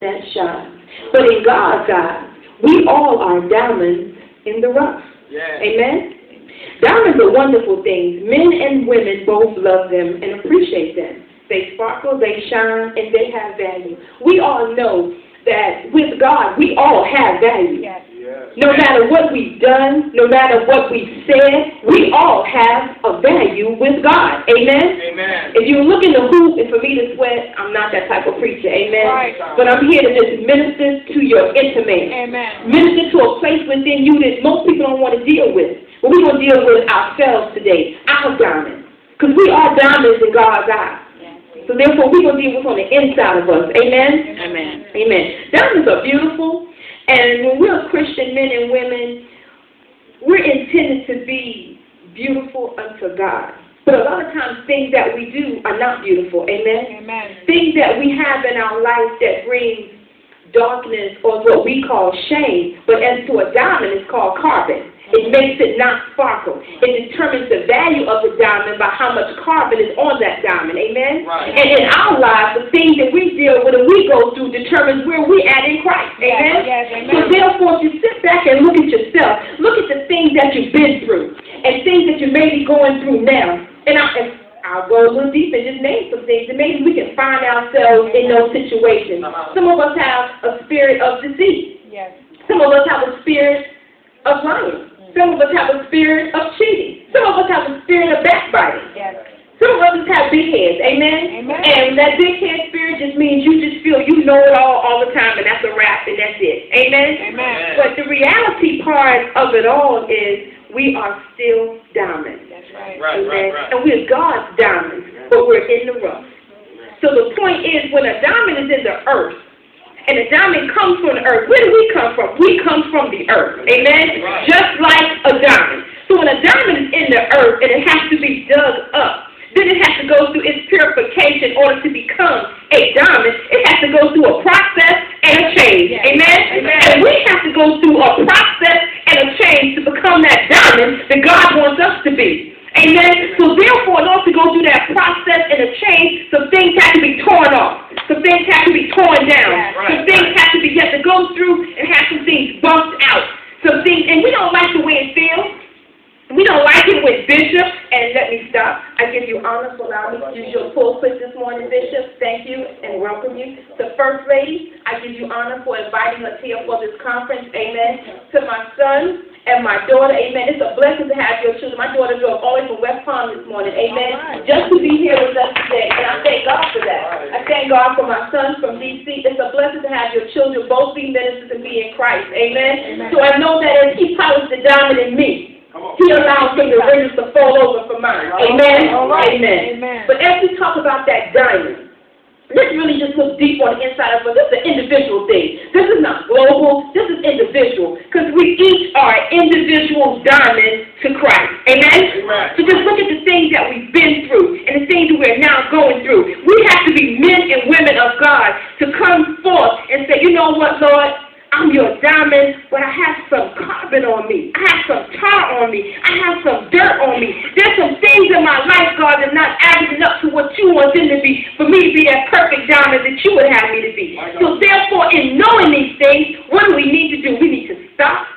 that shine. But in God's eyes, we all are diamonds in the rough. Yeah. Amen? Diamonds are wonderful things. Men and women both love them and appreciate them. They sparkle, they shine, and they have value. We all know that with God, we all have value. Yes. No matter what we've done, no matter what we've said, we all have a value with God. Amen? Amen. If you're looking to hoop and for me to sweat, I'm not that type of preacher. Amen? Right. But I'm here to just minister to your intimate. Amen. Minister to a place within you that most people don't want to deal with. But we're going to deal with ourselves today, our diamonds. Because we are diamonds in God's eyes. So therefore, we're going to deal with what's on the inside of us. Amen? Amen. Amen. Diamonds are beautiful. And when we're Christian men and women, we're intended to be beautiful unto God. But a lot of times things that we do are not beautiful. Amen? Amen. Things that we have in our life that brings darkness or what we call shame, but as to a diamond, it's called carbon. It makes it not sparkle. It determines the value of the diamond by how much carbon is on that diamond. Amen? Right. And in our lives, the things that we deal with and we go through determines where we're at in Christ. Amen? Yes, So amen. therefore, if you sit back and look at yourself, look at the things that you've been through and things that you may be going through now. And I'll go a little deep and just name some things, and maybe we can find ourselves in those situations. Some of us have a spirit of deceit. Yes. Some of us have a spirit of lying. Some of us have a spirit of cheating. Some of us have a spirit of backbiting. Yes. Some of us have big heads. Amen? Amen. And that big head spirit just means you just feel you know it all the time, and that's a wrap, and that's it. Amen? Amen. But the reality part of it all is we are still diamonds. That's right. Right, Amen? right, right. And we're God's diamonds, but we're in the rough. So the point is, when a diamond is in the earth, and a diamond comes from the earth, where do we come from? We come from the earth. Amen? Right. Just like a diamond. So when a diamond is in the earth and it has to be dug up, then it has to go through its purification in order to become a diamond. It has to go through a process and a change. Yes. Amen? Amen. And we have to go through a process and a change to become that diamond that God wants us to be. Amen? So therefore, in order to go through that process and a change, some things have to be torn off. Some things have to be torn down. Yes. Some things have to be, you have to go through and have some things bumped out. Some things, and we don't like the way it feels. We don't like it with Bishop, and let me stop. I give you honor for allowing me to use your pulpit this morning, Bishop. Thank you and welcome you. To First Lady, I give you honor for inviting us here for this conference. Amen. To my son and my daughter, amen. It's a blessing to have your children. My daughter drove all the way from West Palm this morning, amen. Right. Just to be here with us today, and I thank God for that. I thank God for my sons from D.C. It's a blessing to have your children both be ministers and be in Christ, amen. Amen. So I know that as He polished the diamond in me, He allows some of the rings to fall over for mine. Amen? All right. Amen. Amen. But as we talk about that diamond, let's really just look deep on the inside of us. This is an individual thing. This is not global. This is individual. Because we each are individual diamonds to Christ. Amen? Amen. So just look at the things that we've been through and the things that we're now going through. We have to be men and women of God to come forth and say, you know what, Lord? I'm your diamond, but I have some carbon on me. I have some tar on me. I have some dirt on me. There's some things in my life, God, that are not adding up to what you want them to be, for me to be that perfect diamond that you would have me to be. So therefore, in knowing these things, what do we need to do? We need to stop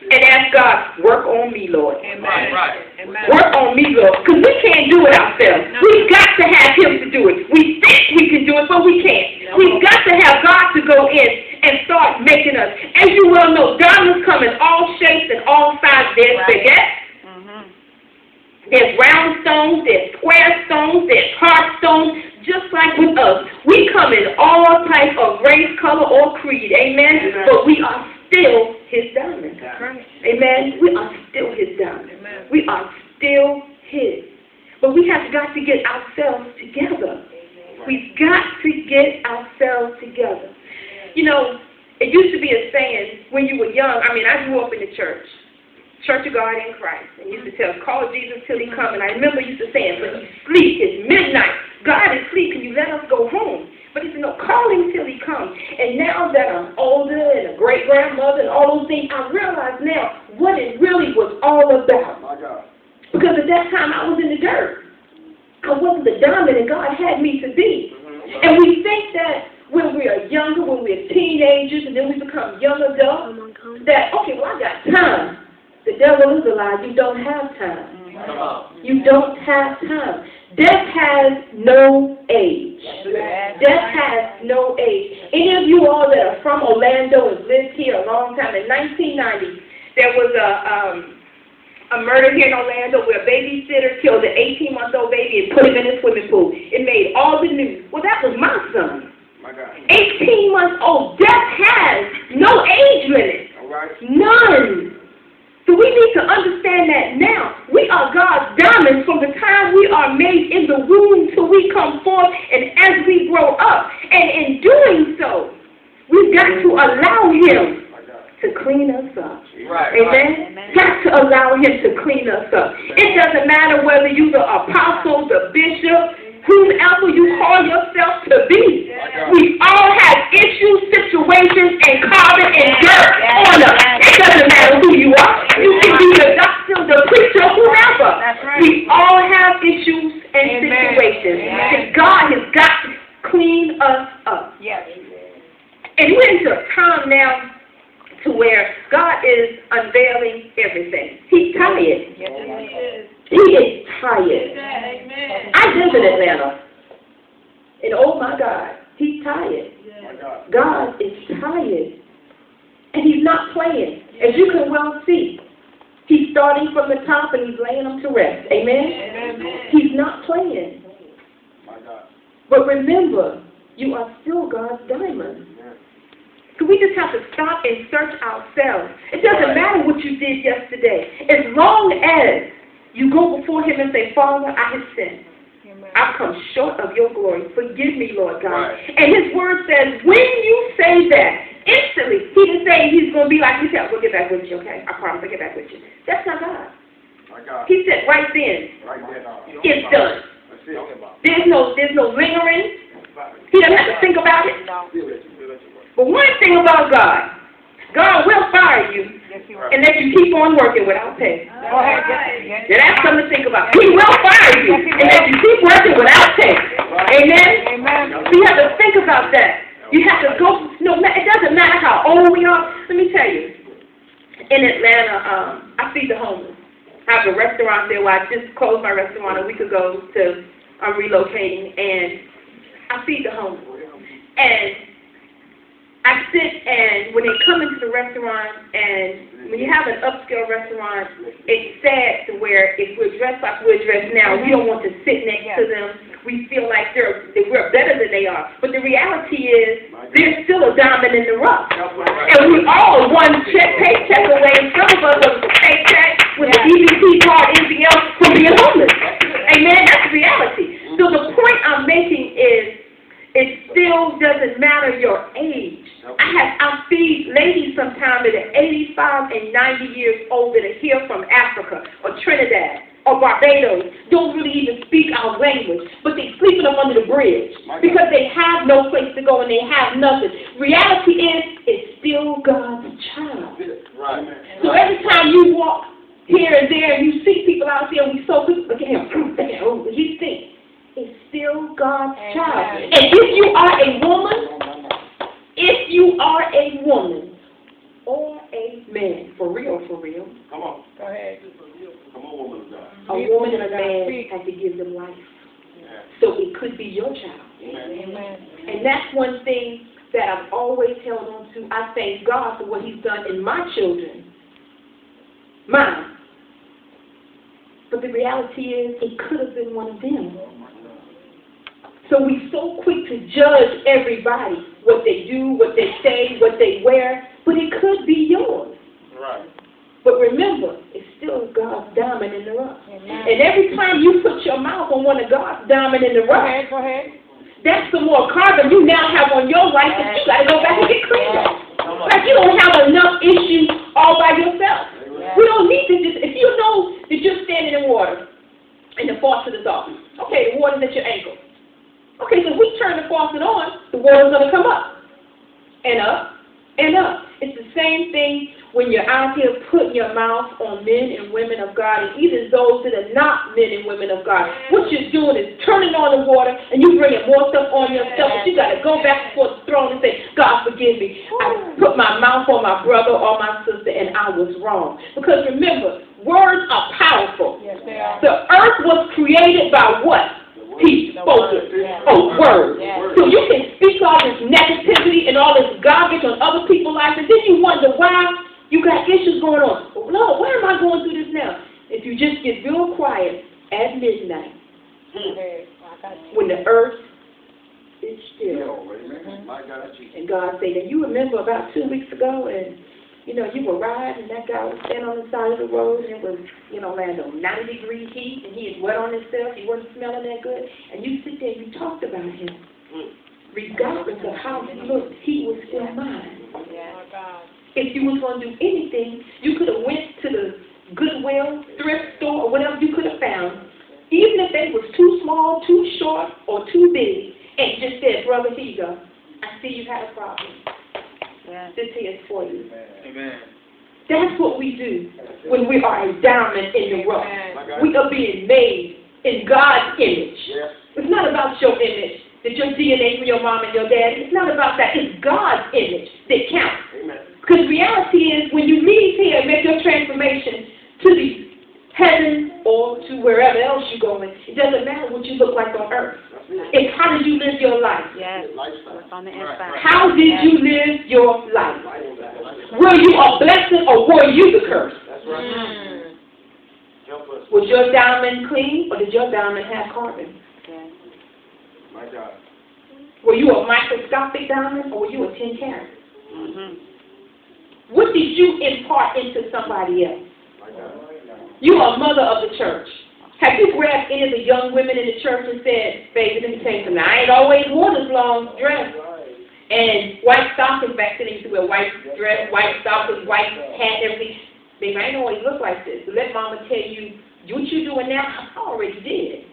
and ask God, work on me, Lord. Amen. Right, right. Amen. Work on me, Lord, because we can't do it ourselves. No. We've got to have Him to do it. We think we can do it, but we can't. No. We've got to have God to go in and start making us. As you well know, diamonds come in all shapes and all sizes. There's Right. baguettes, there's round stones, there's square stones, there's hard stones. Just like with us, we come in all types of race, color, or creed. Amen? Amen. But we are still His diamond. Right. Amen? We are still His diamond. Amen. We are still His. But we have got to get ourselves together. We've got to get ourselves together. You know, it used to be a saying when you were young. I mean, I grew up in the church. Church of God in Christ. And used to tell us, call Jesus till He come. And I remember used to saying, but He's asleep. It's midnight. God is asleep. Can you let us go home? But He said, no, call Him till He comes. And now that I'm older and a great-grandmother and all those things, I realize now what it really was all about. My God. Because at that time, I was in the dirt. I wasn't the diamond that God had me to be. And we think that when we are younger, when we're teenagers, and then we become young adults, that, okay, well, I got time. The devil is a lie. You don't have time. You don't have time. Death has no age. Death has no age. Any of you all that are from Orlando and lived here a long time, in 1990, there was a murder here in Orlando where a babysitter killed an 18-month-old baby and put him in a swimming pool. It made all the news. Well, that was my son. 18 months old. Death has no age limit. None. So we need to understand that now. We are God's diamonds from the time we are made in the womb till we come forth and as we grow up. And in doing so, we've got to allow Him to clean us up. Amen? Got to allow Him to clean us up. It doesn't matter whether you're the apostle, the bishop, whomever you call yourself to be. We all have issues, situations, and carbon and dirt on us. It doesn't matter who you are. You can be the doctor, the preacher, whoever. We all have issues and situations. And God has got to clean us up. And we're into a time now to where God is unveiling everything. He's tired. He is tired. I live in Atlanta. And oh my God, He's tired. God is tired. And He's not playing. As you can well see, He's starting from the top and He's laying them to rest. Amen? He's not playing. But remember, you are still God's diamond. So we just have to stop and search ourselves. It doesn't matter what you did yesterday. As long as you go before Him and say, Father, I have sinned. I've come short of your glory. Forgive me, Lord God. And His word says, when you say that, instantly, He didn't say He's going to be like, He said, we'll get back with you, okay? I promise I'll get back with you. That's not God. He said right then, it's done. There's no lingering. He doesn't have to think about it. But one thing about God, God will fire you and let you keep on working without pay. Now that's something to think about. He will fire you and let you keep working without pay. Amen? So you have to think about that. You have to go, no, it doesn't matter how old we are. Let me tell you, in Atlanta, I feed the homeless. I have a restaurant there where I just closed my restaurant a week ago to, I'm relocating, and I feed the homeless. And I sit and when they come into the restaurant, and when you have an upscale restaurant, it's sad to where if we're dressed like we're dressed now, we don't want to sit next to them. We feel like we're better than they are. But the reality is, there's still a diamond in the rough. And we all one paycheck away. Some of us are paycheck with an EBT card, anything else, from being homeless. Amen? That's the reality. So the point I'm making is, it still doesn't matter your age. I feed ladies sometimes that are 85 and 90 years old that are here from Africa or Trinidad or Barbados, don't really even speak our language, but they're sleeping up under the bridge because they have no place to go and they have nothing. Reality is, it's still God's child. So every time you walk here and there and you see people out there and we so good, look at him, oh, he thinks. It's still God's child. And if you are a woman or a man, for real, come on. Go ahead. Come on, woman of God. A woman and a man have to give them life. So it could be your child. Amen. And that's one thing that I've always held on to. I thank God for what He's done in my children. Mine. But the reality is, it could have been one of them. So we're so quick to judge everybody, what they do, what they say, what they wear, but it could be yours. But remember, it's still God's diamond in the rough. And every time you put your mouth on one of God's diamond in the rough, that's some more carbon you now have on your life that you got to go back and get cleaned up. Like you don't have enough issues all by yourself. We don't need to just, if you know that you're standing in water and the faucet is off, okay, the water's at your ankle. Okay, so if we turn the faucet on, the water's going to come up and up and up. It's the same thing when you're out here putting your mouth on men and women of God, and even those that are not men and women of God. What you're doing is turning on the water, and you bringing more stuff on yourself, but you got to go back before the throne and say, God, forgive me. I put my mouth on my brother or my sister, and I was wrong. Because remember, words are powerful. Yes, they are. The earth was created by what? He spoke it. Oh, word. So you can speak all this negativity and all this garbage on other people's lives, and then you wonder why you got issues going on. Well, Lord, why am I going through this now? If you just get real quiet at midnight, when the earth is still, and God said, and you remember about 2 weeks ago, and you know, you were riding, and that guy was standing on the side of the road, and it was, you know, land on 90-degree heat, and he had wet on himself, he wasn't smelling that good, and you sit there and you talked about him. Regardless of how he looked, he was still mine. If you was going to do anything, you could have went to the Goodwill, thrift store, or whatever you could have found, even if they was too small, too short, or too big, and just said, brother, here you go. I see you had a problem. This here is for you. Amen. That's what we do when we are a diamond in the rough. We are being made in God's image. It's not about your image, that your DNA from your mom and your dad. It's not about that. It's God's image that counts. Because reality is, when you leave here and make your transformation to the heaven or to wherever else you're going, it doesn't matter what you look like on earth. It's how did you live your life? Yes, what's on the inside. How did you live your life? Were you a blessing or were you the curse? Was your diamond clean or did your diamond have carbon? Were you a microscopic diamond or were you a 10 carat? What did you impart into somebody else? You are a mother of the church. Have you grabbed any of the young women in the church and said, baby, let me tell you something, I ain't always worn this long dress and white stockings. Back then they used to wear white dress, white stockings, white hat, everything. Baby, I ain't always look like this. So let mama tell you, what you doing now, I already did.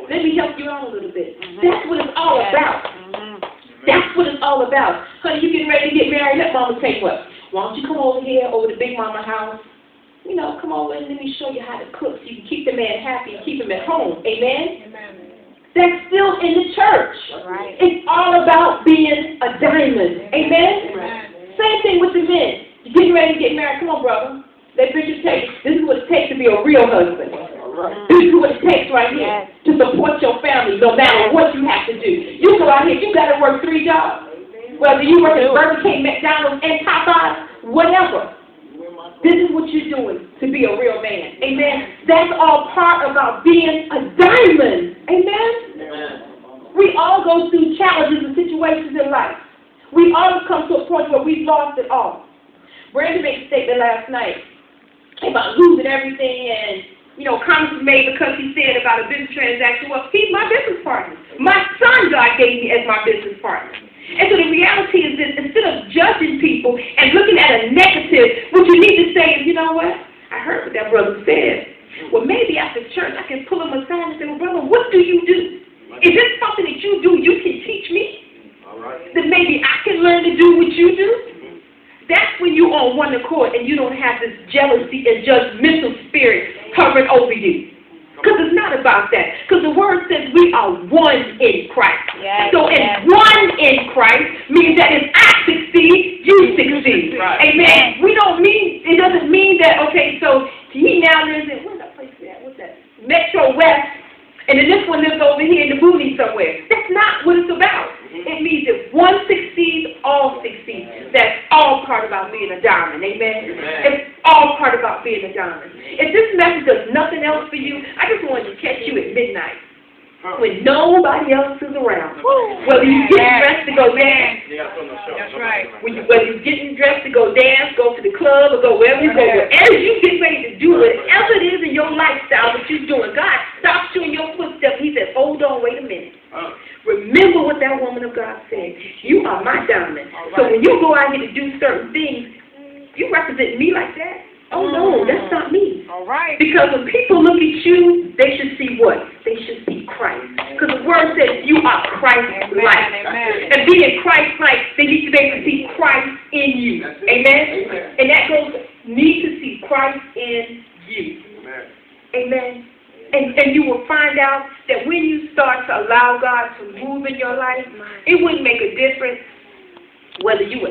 Let me help you out a little bit. That's what it's all about. That's what it's all about. Honey, you getting ready to get married? Let mama tell you what. Why don't you come over here, over to Big Mama house? You know, come over and let me show you how to cook so you can keep the man happy and keep him at home. Amen? That's still in the church. It's all about being a diamond. Amen? Same thing with the men. You're getting ready to get married. Come on, brother. Let Bridget tell you, this is what it takes to be a real husband. This is what it takes right here to support your family no matter what you have to do. You go out here, you got to work 3 jobs. Whether you work at Burger King, McDonald's, and Popeyes, whatever. This is what you're doing to be a real man. Amen? That's all part about being a diamond. Amen? We all go through challenges and situations in life. We all come to a point where we've lost it all. Brandon made a statement last night about losing everything and, you know, comments made because he said about a business transaction. Well, he's my business partner. My son God gave me as my business partner. And so the reality is that instead of judging people and looking at a negative, what you need to say is, you know what? I heard what that brother said. Well, maybe after church I can pull him aside and say, well, brother, what do you do? Is this something that you do you can teach me? That maybe I can learn to do what you do? That's when you're on one accord and you don't have this jealousy and judgmental spirit hovering over you. Because it's not about that. Because the word says we are one in Christ. So one in Christ means that if I succeed, you succeed. Amen. We don't mean, it doesn't mean that, okay, so he now lives in, where's that place at? What's that? Metro West. And then this one lives over here in the boonies somewhere. That's not what it's about. It means if one succeeds, all succeed. That's all part about being a diamond. Amen? It's all part about being a diamond. If this message does nothing else for you, I just wanted to catch you at midnight when nobody else is around. Whether you're getting dressed to go dance, That's right. whether you're getting dressed to go dance, go to the club, or go wherever you go, wherever you get ready to do whatever it is in your lifestyle that you're doing, God stops you in your footsteps. He says, hold on, wait a minute. Remember what that woman of God said. You are my diamond. So when you go out here to do certain things, you represent me like that. Oh, no, that's not me. All right. Because when people look at you, they should see what? They should see Christ. Because the word says you are Christ-like. Amen. And being Christ-like, they need to be able to see Christ in you. Amen? And that goes, need to see Christ in you. Amen. And you will find out that when you start to allow God to move in your life, it wouldn't make a difference whether you were